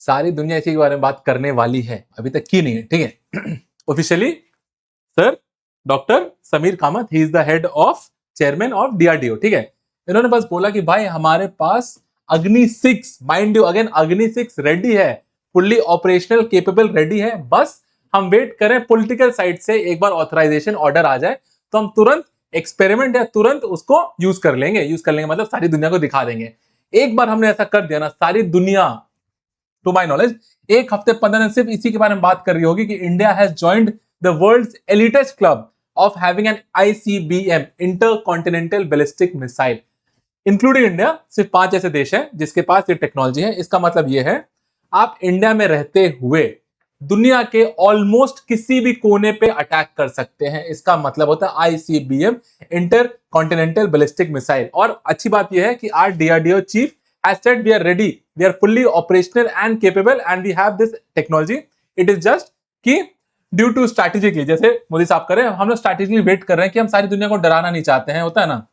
सारी दुनिया इसी के बारे में बात करने वाली है, अभी तक की नहीं है, ठीक है। Officially sir doctor Sameer Kamat, he is the head of chairman of DRDO, ठीक है। इन्होंने बस बोला कि भाई हमारे पास अग्नि 6, माइंड यू अगेन अग्नि 6 रेडी है, फुल्ली ऑपरेशनल केपेबल रेडी है, बस हम वेट करें पॉलिटिकल साइड से एक बार ऑथराइजेशन ऑर्डर आ जाए तो हम तुरंत एक्सपेरिमेंट या तुरंत उसको यूज कर लेंगे मतलब सारी दुनिया को दिखा देंगे। एक बार हमने ऐसा कर दिया ना, सारी दुनिया टू माई नॉलेज एक हफ्ते 15 दिन सिर्फ इसी के बारे में बात कर रही होगी कि India has joined the world's elitest club of having an ICBM, intercontinental ballistic missile. Including India सिर्फ 5 ऐसे देश हैं जिसके पास ये टेक्नोलॉजी है। इसका मतलब ये है आप इंडिया में रहते हुए दुनिया के ऑलमोस्ट किसी भी कोने पे अटैक कर सकते हैं। इसका मतलब होता है ICBM, inter continental ballistic missile. और अच्छी बात यह है कि आज DRDO chief has said we are ready, we are fully operational and capable and we have this technology. It is just कि ड्यू टू स्ट्रैटेजिकली, जैसे मोदी साहब कर रहे हैं, हम लोग स्ट्रैटेजिकली वेट कर रहे हैं कि हम सारी दुनिया को डराना नहीं चाहते हैं, होता है ना,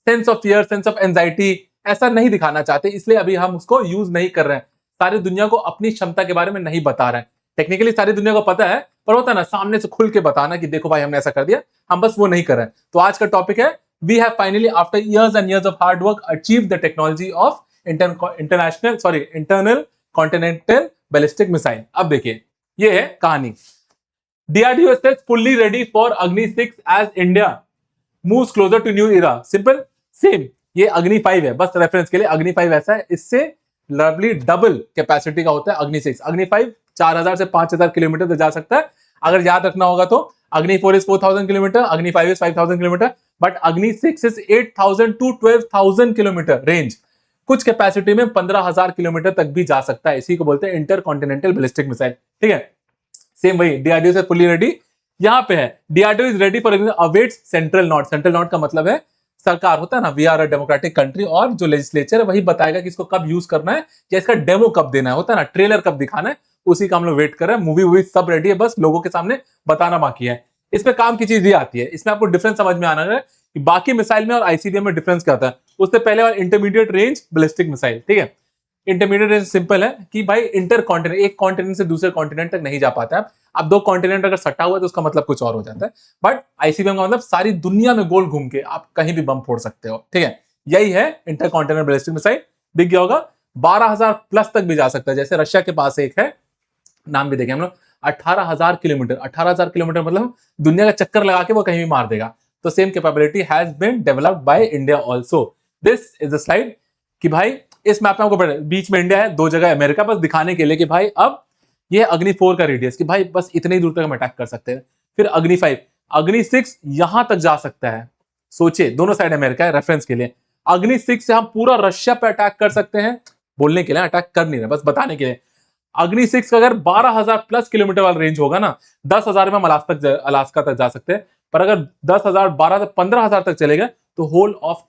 sense of fear, sense of anxiety, ऐसा नहीं दिखाना चाहते, इसलिए अभी हम उसको यूज नहीं कर रहे हैं। सारी दुनिया को अपनी क्षमता के बारे में नहीं बता रहे हैं। टेक्निकली सारी दुनिया को पता है, पर होता है ना सामने से खुल के बताना कि देखो भाई हमने ऐसा कर दिया, हम बस वो नहीं कर रहे हैं। तो आज का टॉपिक है we have finally after years and years of hard work achieve the technology of internal continental ballistic missile. अब देखिए ये है कहानी। DRDO is fully ready for Agni 6 as India moves closer to new era. Simple same, ये अग्नि 5 है, बस reference के लिए अग्नि 5 ऐसा है, इससे लवली डबल कैपेसिटी का होता है अग्नि 6। अग्नि 5 4000 से 5000 किलोमीटर तक जा सकता है। अगर याद रखना होगा तो अग्नि 4 इज 4000 किलोमीटर, अग्नि 5 इज 5000 किलोमीटर, बट अग्नि 6 इज 8000 टू 12000 किलोमीटर रेंज। कुछ कैपेसिटी में 15000 किलोमीटर तक भी जा सकता है। इसी को बोलते हैं इंटर कॉन्टिनेंटल बैलिस्टिक मिसाइल, ठीक है। सेम वही डीआरडीओ से फुल्ली रेडी यहां पे है। DRDO is ready for awaits central nod. Central nod का मतलब है सरकार, होता है ना, we are a democratic country, और जो लेजिस्लेचर है वही बताएगा कि इसको कब यूज करना है या इसका डेमो कब देना है, होता है ना, ट्रेलर कब दिखाना है, उसी का हम लोग वेट कर रहे हैं। मूवी सब रेडी है, बस लोगों के सामने बताना बाकी है। इसमें काम की चीज ये आती है, इसमें आपको डिफरेंस समझ में आना है कि बाकी मिसाइल में और आईसीबीएम में डिफरेंस क्या होता है। उससे पहले और इंटरमीडिएट रेंज बैलिस्टिक मिसाइल, ठीक है। इंटरमीडिएट रेंज सिंपल है कि भाई इंटर कॉन्टिनेंट, एक कॉन्टिनेंट से दूसरे कॉन्टिनेंट तक नहीं जा पाता है। अब 2 कॉन्टिनेंट अगर सटा हुआ है तो उसका मतलब कुछ और हो जाता है, बट आईसीबीएम का मतलब सारी दुनिया में गोल घूम के आप कहीं भी बम फोड़ सकते हो, ठीक है। यही है इंटर कॉन्टिनेंट बैलिस्टिक मिसाइल। दिख गया होगा, 12000 प्लस तक भी जा सकता है। जैसे रशिया के पास एक है, नाम भी देखें हम लोग, 18000 किलोमीटर। 18000 किलोमीटर मतलब दुनिया का चक्कर लगा के वो कहीं भी मार देगा। तो same capability has been developed by India also. This is the slide कि भाई इस मैप में आपको बीच में इंडिया है, 2 जगह अमेरिका, बस दिखाने के लिए कि भाई अब ये अग्नि 4 का रेडियस, कि भाई बस इतने ही दूर तक हम अटैक कर सकते हैं। फिर अग्नि 5, अग्नि 6 यहां तक जा सकता है। सोचिए दोनों साइड अमेरिका है, रेफरेंस के लिए। अग्नि 6 से हम पूरा रशिया पे अटैक कर सकते हैं, बोलने के लिए, अटैक कर नहीं रहे, बस बताने के लिए। अग्नि 6 का अगर 12000 प्लस किलोमीटर वाला रेंज होगा ना, 10,000 में हम अलास्का तक जा सकते हैं। पर अगर 10,000 12 से 15,000 तक चलेगा तो whole of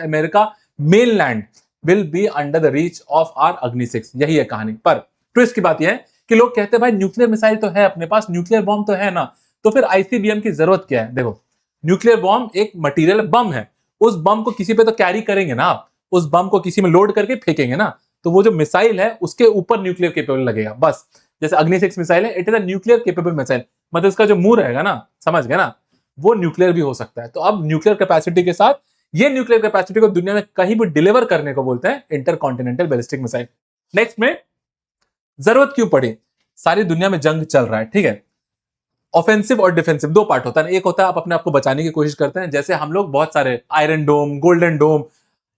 America mainland will be under the reach of our Agni 6। यही है कहानी। पर ट्विस्ट की बात यह है कि लोग कहते हैं भाई न्यूक्लियर मिसाइल तो है अपने पास, न्यूक्लियर बॉम्ब तो है ना, तो फिर आईसीबीएम की जरूरत क्या है। देखो, न्यूक्लियर बॉम्ब एक मटेरियल बम है, उस बम को किसी पे तो कैरी करेंगे ना आप, उस बम को किसी में लोड करके फेंकेंगे ना, तो वो जो मिसाइल है उसके ऊपर न्यूक्लियर केपेबल लगेगा, बस। जैसे अग्नि 6 मिसाइल है, it is a nuclear capable missile, मतलब इसका जो मुंह रहेगा ना, समझ गए ना, वो न्यूक्लियर भी हो सकता है। तो अब न्यूक्लियर कैपेसिटी के साथ ये न्यूक्लियर कैपेसिटी को दुनिया में कहीं भी डिलीवर करने को बोलते हैं इंटरकॉन्टिनेंटल बैलिस्टिक मिसाइल। नेक्स्ट में जरूरत क्यों पड़ी, सारी दुनिया में जंग चल रहा है, ठीक है। ऑफेंसिव और डिफेंसिव 2 पार्ट होता है। एक होता है आप अपने आप को बचाने की कोशिश करते हैं, जैसे हम लोग बहुत सारे आयरन डोम, गोल्डन डोम,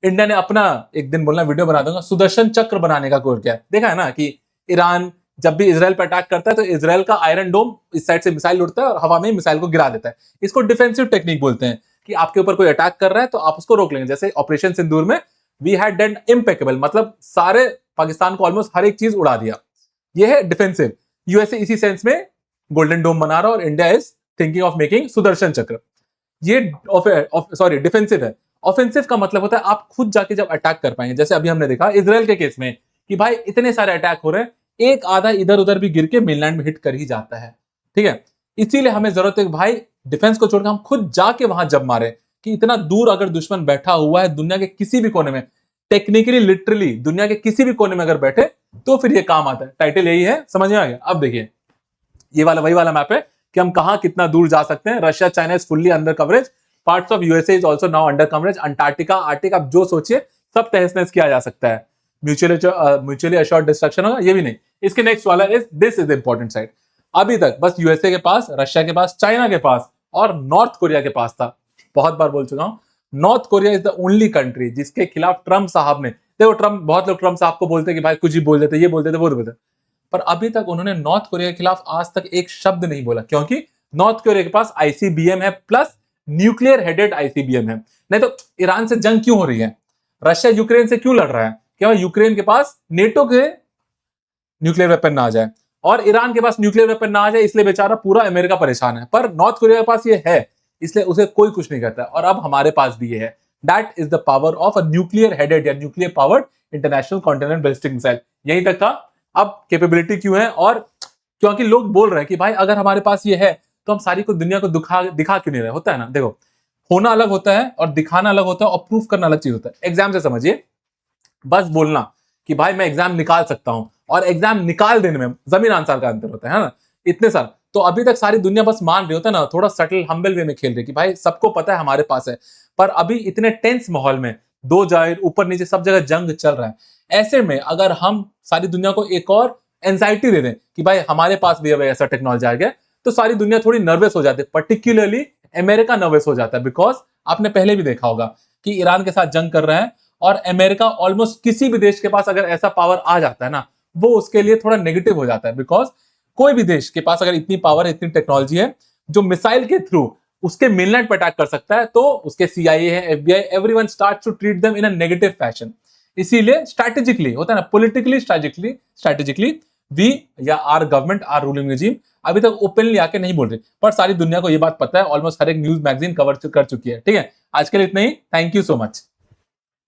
इंडिया ने अपना, एक दिन बोलना वीडियो बना दूंगा, सुदर्शन चक्र बनाने का कोर किया। देखा है ना कि ईरान जब भी इजराइल पर अटैक करता है तो इजराइल का आयरन डोम इस साइड से मिसाइल उड़ता है और हवा में मिसाइल को गिरा देता है। इसको डिफेंसिव टेक्निक बोलते हैं कि आपके ऊपर कोई अटैक कर रहा है तो आप उसको रोक लेंगे। जैसे ऑपरेशन सिंदूर में वी हैड डन इम्पेकेबल, मतलब सारे पाकिस्तान को ऑलमोस्ट हर एक चीज उड़ा दिया। यह है डिफेंसिव। यूएसए इसी सेंस में गोल्डन डोम बना रहा और India is thinking of making Sudarshan चक्र। ये डिफेंसिव है। ऑफेंसिव का मतलब होता है आप खुद जाके जब अटैक कर पाएंगे। जैसे अभी हमने देखा इजराइल के केस में कि भाई इतने सारे अटैक हो रहे हैं, एक आधा इधर उधर भी गिर के मेनलैंड में हिट कर ही जाता है, ठीक है। इसीलिए हमें जरूरत है कि भाई डिफेंस को छोड़कर हम खुद जाके वहां जब मारे, कि इतना दूर अगर दुश्मन बैठा हुआ है दुनिया के किसी भी कोने में, टेक्निकली लिटरली दुनिया के किसी भी कोने में अगर बैठे तो फिर ये काम आता है। टाइटल यही है, समझ में आ गया। अब देखिए ये वाला वही वाला मैप है कि हम कहां कितना दूर जा सकते हैं। Russia China is fully under coverage, parts of USA is also now under coverage, Antarctica Arctic, आप जो सोचिए सब तहस नहस किया जा सकता है। म्यूचुअली अश्योर्ड डिस्ट्रक्शन होगा, ये भी नहीं। इसके नेक्स्ट वाला is this is important side. अभी तक बस यूएसए के पास, रशिया के पास, चाइना के पास और नॉर्थ कोरिया के पास था। बहुत बार बोल चुका हूं, north Korea is the only country जिसके खिलाफ ट्रम्प साहब ने, देखो ट्रम्प, बहुत लोग ट्रम्प साहब को बोलते हैं कि भाई कुछ ही बोल देते, ये बोल देते, वो बोलते, पर अभी तक उन्होंने नॉर्थ कोरिया के खिलाफ आज तक एक शब्द नहीं बोला, क्योंकि नॉर्थ कोरिया के पास आईसीबीएम है, प्लस न्यूक्लियर हेडेड आईसीबीएम है। नहीं तो ईरान से जंग क्यों हो रही है, रशिया यूक्रेन से क्यों लड़ रहा है, क्या यूक्रेन के पास नेटो के न्यूक्लियर वेपन ना आ जाए और ईरान के पास न्यूक्लियर वेपन ना आ जाए, इसलिए बेचारा पूरा अमेरिका परेशान है। पर नॉर्थ कोरिया के पास ये है, इसलिए उसे कोई कुछ नहीं करता। और अब हमारे पास भी ये है। That is the power of a nuclear headed या nuclear powered international continental ballistic missile. यहीं तक था। अब कैपेबिलिटी क्यों है, और क्योंकि लोग बोल रहे हैं कि भाई अगर हमारे पास ये है तो हम सारी को दुनिया को दिखा क्यों नहीं रहे। होता है ना, देखो होना अलग होता है और दिखाना अलग होता है और प्रूफ करना अलग चीज होता है। एग्जाम से समझिए, बस बोलना कि भाई मैं एग्जाम निकाल सकता हूं और एग्जाम निकाल देने में जमीन आसमान का अंतर होता है ना, इतने साल। तो अभी तक सारी दुनिया बस मान रही होता है ना, थोड़ा सटल हम्बल वे में खेल रही कि भाई सबको पता है हमारे पास है। पर अभी इतने टेंस माहौल में दो जाहिर ऊपर नीचे सब जगह जंग चल रहा है, ऐसे में अगर हम सारी दुनिया को एक और एंजाइटी दे दें कि भाई हमारे पास भी अब ऐसा टेक्नोलॉजी आ गया, तो सारी दुनिया थोड़ी नर्वस हो जाती है। पर्टिकुलरली अमेरिका नर्वस हो जाता है, बिकॉज आपने पहले भी देखा होगा कि ईरान के साथ जंग कर रहे हैं और अमेरिका ऑलमोस्ट किसी भी देश के पास अगर ऐसा पावर आ जाता है ना, वो उसके लिए थोड़ा नेगेटिव हो जाता है। बिकॉज कोई भी देश के पास अगर इतनी पावर है, इतनी टेक्नोलॉजी है जो मिसाइल के थ्रू उसके मेनलैंड पर अटैक कर सकता है, तो उसके सीआईए है, FBI, everyone start to treat them in a negative fashion. इसीलिए स्ट्रैटेजिकली होता है ना, पॉलिटिकली स्ट्रैटेजिकली वी या our government, our ruling regime अभी तक ओपनली आके नहीं बोल रही, पर सारी दुनिया को ये बात पता है। ऑलमोस्ट हर एक न्यूज मैगजीन कवर कर चुकी है। ठीक है, आज के लिए इतना ही। Thank you so much.